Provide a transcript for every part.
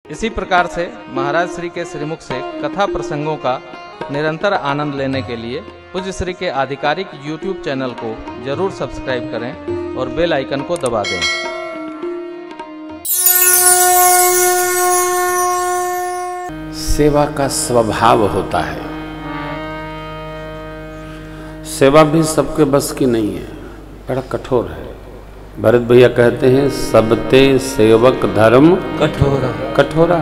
इसी प्रकार से महाराज श्री के श्रीमुख से कथा प्रसंगों का निरंतर आनंद लेने के लिए पूज्य श्री के आधिकारिक YouTube चैनल को जरूर सब्सक्राइब करें और बेल आइकन को दबा दें। सेवा का स्वभाव होता है। सेवा भी सबके बस की नहीं है, बड़ा कठोर है। भरत भैया कहते हैं सबते सेवक धर्म कठोरा कठोरा।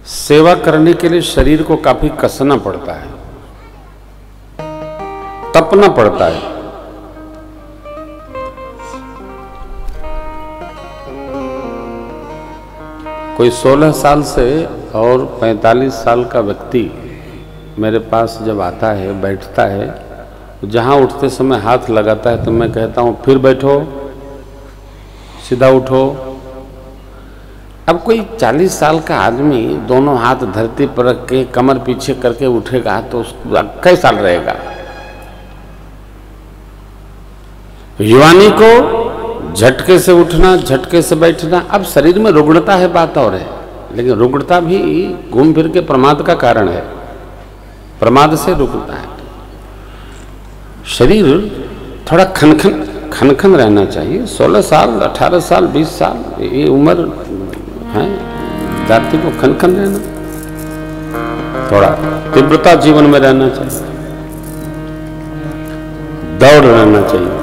सेवा करने के लिए शरीर को काफी कसना पड़ता है, तपना पड़ता है। कोई 16 साल से और 45 साल का व्यक्ति मेरे पास जब आता है, बैठता है, जहां उठते समय हाथ लगाता है तो मैं कहता हूं फिर बैठो, सीधा उठो। अब कोई 40 साल का आदमी दोनों हाथ धरती पर रख के कमर पीछे करके उठेगा तो उसको कई साल रहेगा। युवानी को झटके से उठना, झटके से बैठना, अब शरीर में रुग्णता है बात और है, लेकिन रुग्णता भी घूम फिर के प्रमाद का कारण है। प्रमाद से रुकता है। शरीर थोड़ा खनखन रहना चाहिए। 16 साल 18 साल 20 साल ये उम्र है, जाति को खनखन रहना, थोड़ा तीव्रता जीवन में रहना चाहिए, दौड़ रहना चाहिए।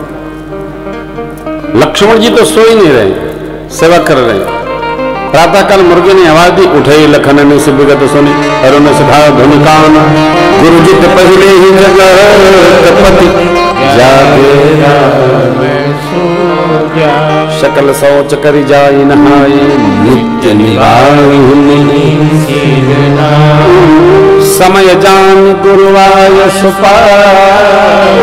लक्ष्मण जी तो सो ही नहीं रहे, सेवा कर रहे हैं। प्रातःकाल मुर्गे ने आवाज दी, उठे लखन ने से विगत सुनी, अरुण ने सिखाया धुनिकान, गुरु जी के पहले ही जगतपति जागे सकल सोच करी जाई नहाई, नित्य निवाई समय जान गुरुवाय सुपाय,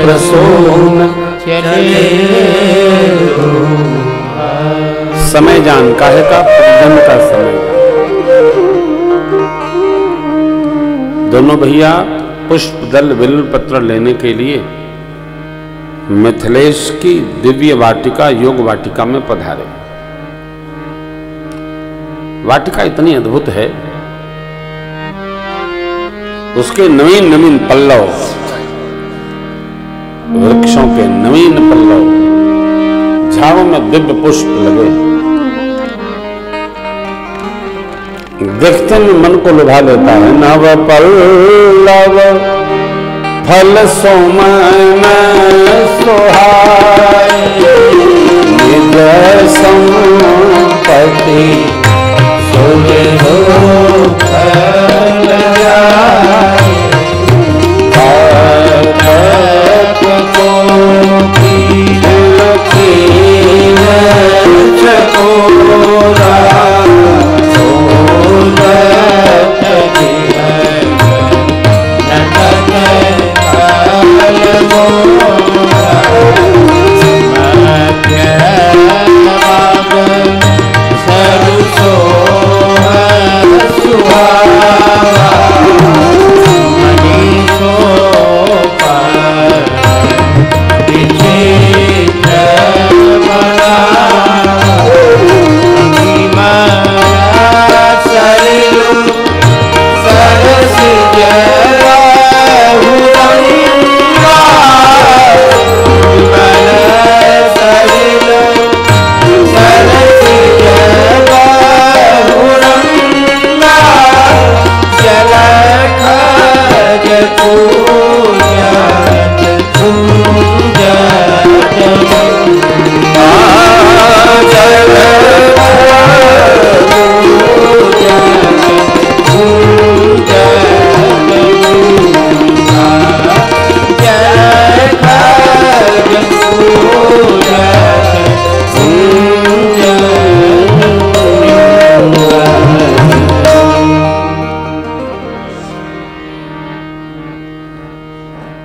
प्रसून समय जान काहे का जन्म का समय। दोनों भैया पुष्प दल बिल्व पत्र लेने के लिए मिथिलेश की दिव्य वाटिका योग वाटिका में पधारे। वाटिका इतनी अद्भुत है, उसके नवीन नवीन पल्लव, वृक्षों के नवीन पल्लव, झाड़ों में दिव्य पुष्प लगे, देखते में मन को लुभा लेता है। नव पल्लव फल सोमन सुहाए, निज संपत्ति सुख हो फल जाए,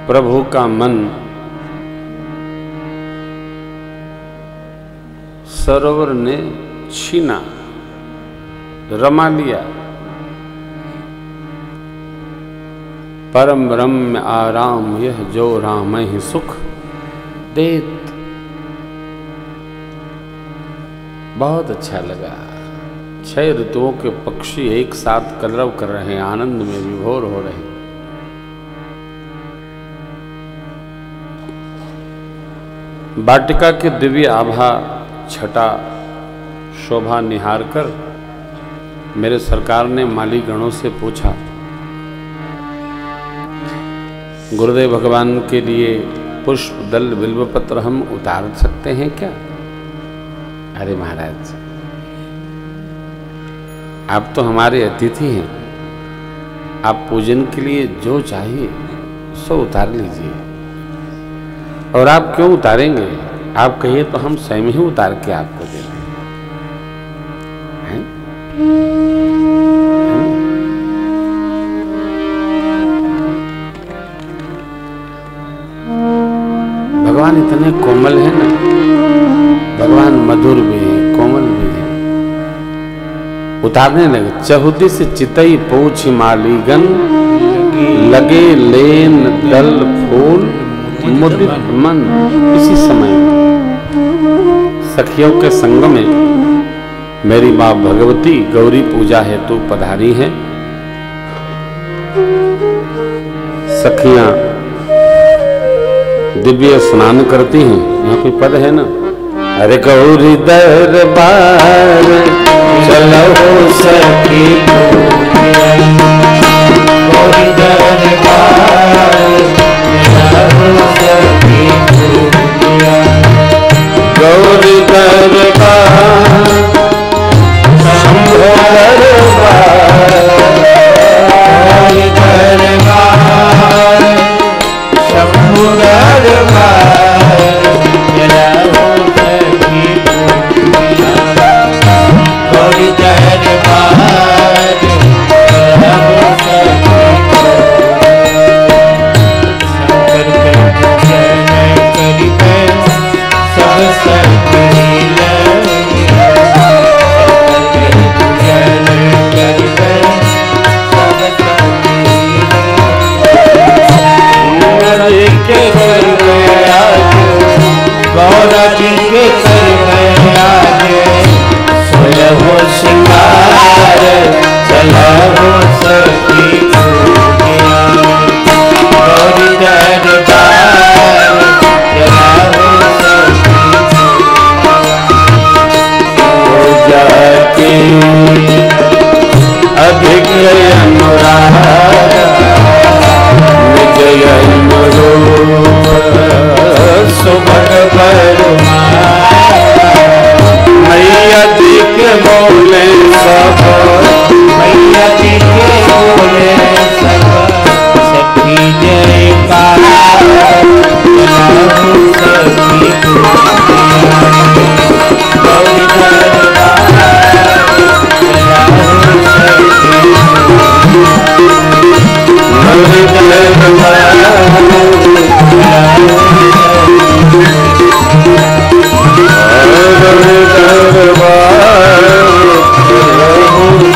प्रभु का मन सरोवर ने छीना, रमा लिया। परम रम्य आराम यह जो राम ही सुख देत। बहुत अच्छा लगा। 6 ऋतुओं के पक्षी एक साथ कलरव कर रहे हैं, आनंद में विभोर हो रहे हैं। वाटिका के दिव्य आभा छटा शोभा निहार कर मेरे सरकार ने माली गणों से पूछा, गुरुदेव भगवान के लिए पुष्प दल बिल्वपत्र हम उतार सकते हैं क्या? अरे महाराज, आप तो हमारे अतिथि हैं, आप पूजन के लिए जो चाहिए सो उतार लीजिए। और आप क्यों उतारेंगे? आप कहिए तो हम स्वयं ही उतार के आपको दे दें। भगवान इतने कोमल है ना, भगवान मधुर भी है, कोमल भी है। उतारने लगे। चहुदी से चितई पूछ मालीगन, लगे लेन दल फूल मुदित मन। इसी समय सखियों के संग में मेरी माँ भगवती गौरी पूजा हेतु पधारी है। सखियां दिव्य स्नान करती हैं। यहाँ कोई पद है ना, अरे गौरी दरबार चलो सखी, गौरी दरबार चलो सखी, गौरी दरबार शंभो दरबार, गौरी दरबार शंभो दरबार चलो सखी, गौरी दरबार चलो सखी। गौरा जी के सर में आज सोलहो श्रृंगार चलो सखी पूजिया, गौरी दरबार चलो सखी पूजा की अधिक अनुराग निजय अनुरूप सुभग मैया जी के बोले सब, मैया जी के बोले सब, सखी जयकार सखी गौरी दरबार गौरी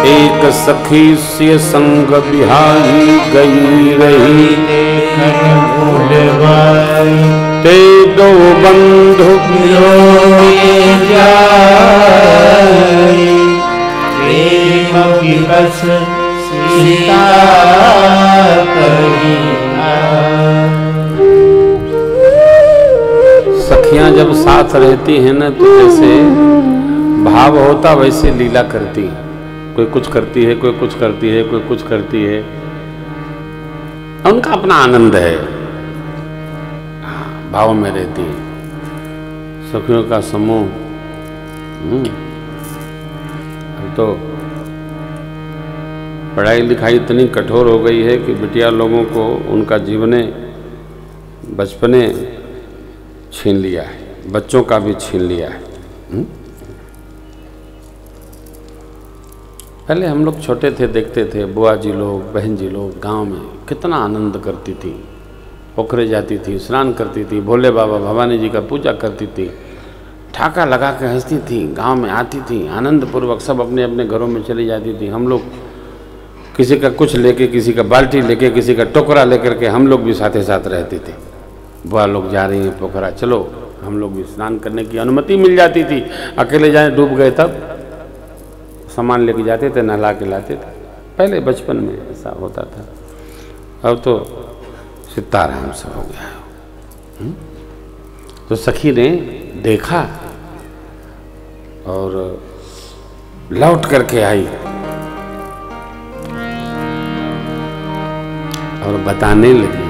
एक सखी से संग बिहारी गई रही, ते दो बंधु प्रेम विवश सीता सखियां जब साथ रहती हैं ना तो जैसे भाव होता वैसे लीला करती है। कोई कुछ करती है, कोई कुछ करती है, कोई कुछ करती है, उनका अपना आनंद है, भाव में रहती है सखियों का समूह। तो पढ़ाई लिखाई इतनी कठोर हो गई है कि बिटिया लोगों को उनका जीवने बचपने छीन लिया है, बच्चों का भी छीन लिया है। पहले हम लोग छोटे थे, देखते थे बुआ जी लोग, बहन जी लोग गांव में कितना आनंद करती थी, पोखरे जाती थी, स्नान करती थी, भोले बाबा भवानी जी का पूजा करती थी, ठाका लगा के हंसती थी, गांव में आती थी आनंद पूर्वक, सब अपने अपने घरों में चली जाती थी। हम लोग किसी का कुछ लेके, किसी का बाल्टी लेके, किसी का टोकरा लेकर के हम लोग भी साथ ही साथ रहते थे। बुआ लोग जा रही हैं पोखरा, चलो हम लोग भी स्नान करने की अनुमति मिल जाती थी। अकेले जाए डूब गए तब सामान लेके जाते थे, नहला के लाते थे। पहले बचपन में ऐसा होता था, अब तो सीताराम से हो गया। तो सखी ने देखा और लौट करके आई और बताने लगी,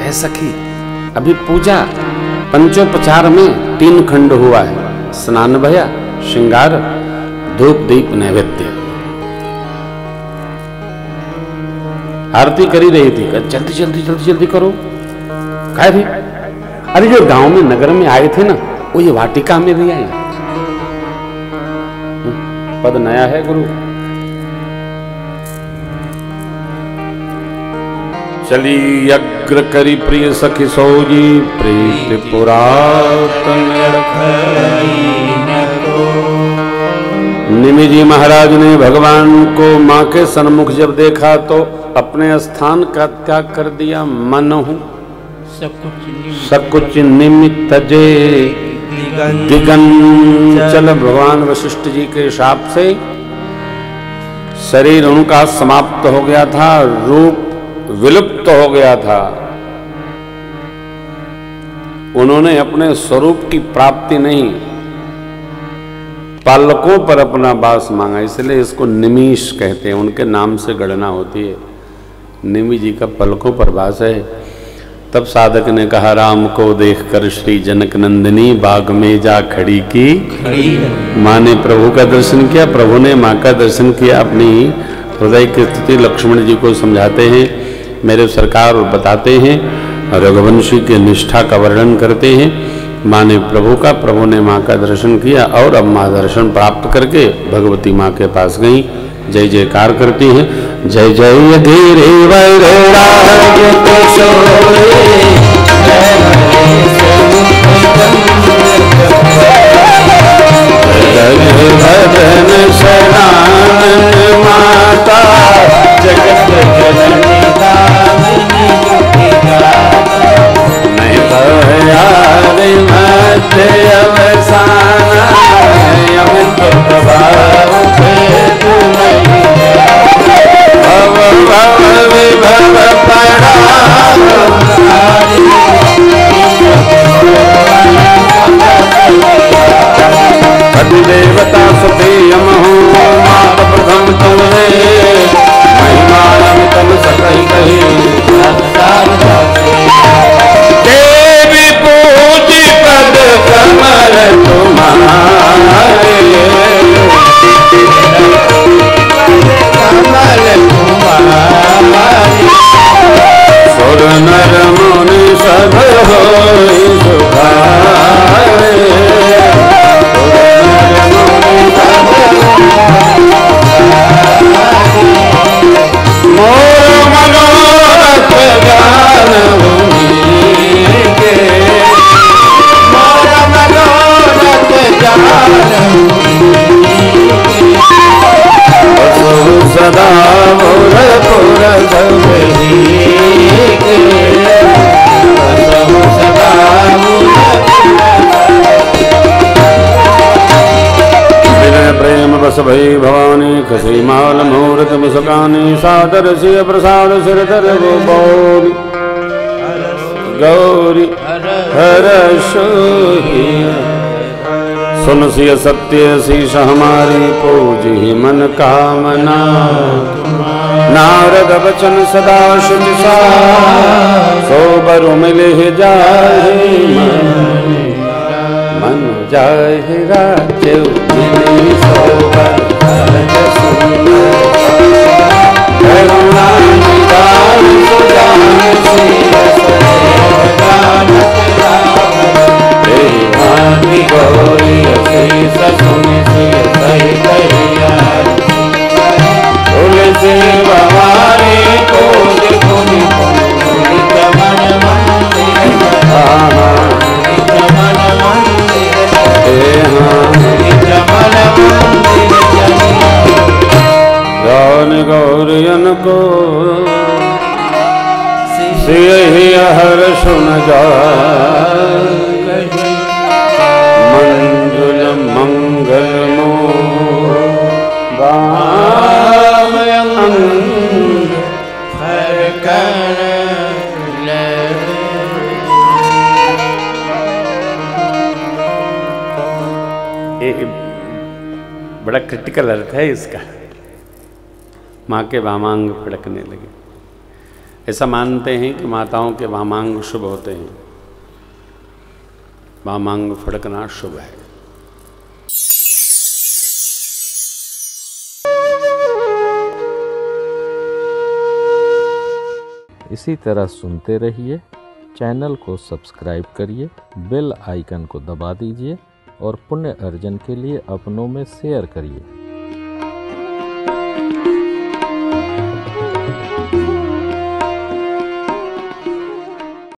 ऐ सखी अभी पूजा पंचोपचार में 3 खंड हुआ है, स्नान भया, श्रृंगार, धूप दीप नैवेद्य। आरती करी रही थी, जल्दी जल्दी जल्दी जल्दी करो। काय थी? अरे जो गांव में नगर में आए थे ना, वो ये वाटिका में भी आए। पद नया है गुरु। चली अग्र करी प्रिय सखी सोजी, प्रीति पुरातन निमि जी महाराज ने भगवान को मां के सन्मुख जब देखा तो अपने स्थान का त्याग कर दिया। मन हूं सकुच निमित्त जे दिगंचल। भगवान वशिष्ठ जी के शाप से शरीर उनका समाप्त हो गया था, रूप विलुप्त हो गया था। उन्होंने अपने स्वरूप की प्राप्ति नहीं, पालकों पर अपना वास मांगा, इसलिए इसको निमीश कहते हैं। उनके नाम से गणना होती है। निमि जी का पलकों पर वास है। तब साधक ने कहा, राम को देखकर श्री जनक नंदिनी बाग में जा खड़ी की। माँ ने प्रभु का दर्शन किया, प्रभु ने माँ का दर्शन किया। अपनी हृदय की स्थिति लक्ष्मण जी को समझाते हैं, मेरे सरकार, और बताते हैं, रघुवंशी की निष्ठा का वर्णन करते हैं। माँ ने प्रभु का, प्रभु ने माँ का दर्शन किया और अब माँ दर्शन प्राप्त करके भगवती माँ के पास गई, जय जयकार करती हैं। जय जय धीरे भजन शरण माता जगत जननी नहीं यारे मध्य अवसान अमित प्रभाव भव भव विभव पड़ा देवता सतेयम हूँ मात प्रथम तुम्हें महिमा तम सकई कही देवी पूजी पद कमल तुम्हारे सुर नर मुनि सब होई सुखारे मोर मनोरथ गान के मोर मनोरथ गान सदा मोर पुर गवही के सदा प्रेम बस भई भवानी खसी माल मुहूर्त मुस्कानी सादर सिय प्रसाद सिर धर गौरी गौरी हर सोही सुन सिय सत्य शीश हमारी पूजी मन कामना नारद बचन सदा शुचि सा सो बरु मिले जाए मन जाए राज्य मिली सोबर करुणा निदान सुजान देवानी गौरी अशीष सुनि सही कहिया तुलसी भवानी कोज पुनि मन मंदिर गौन गौरियन को सिय हर सुन जा कही मंजुल मंगलमो अंग फरकन बड़ा क्रिटिकल अर्थ है इसका। माँ के वामांग फड़कने लगे। ऐसा मानते हैं कि माताओं के वामांग शुभ होते हैं, वामांग फड़कना शुभ है। इसी तरह सुनते रहिए, चैनल को सब्सक्राइब करिए, बेल आइकन को दबा दीजिए और पुण्य अर्जन के लिए अपनों में शेयर करिए।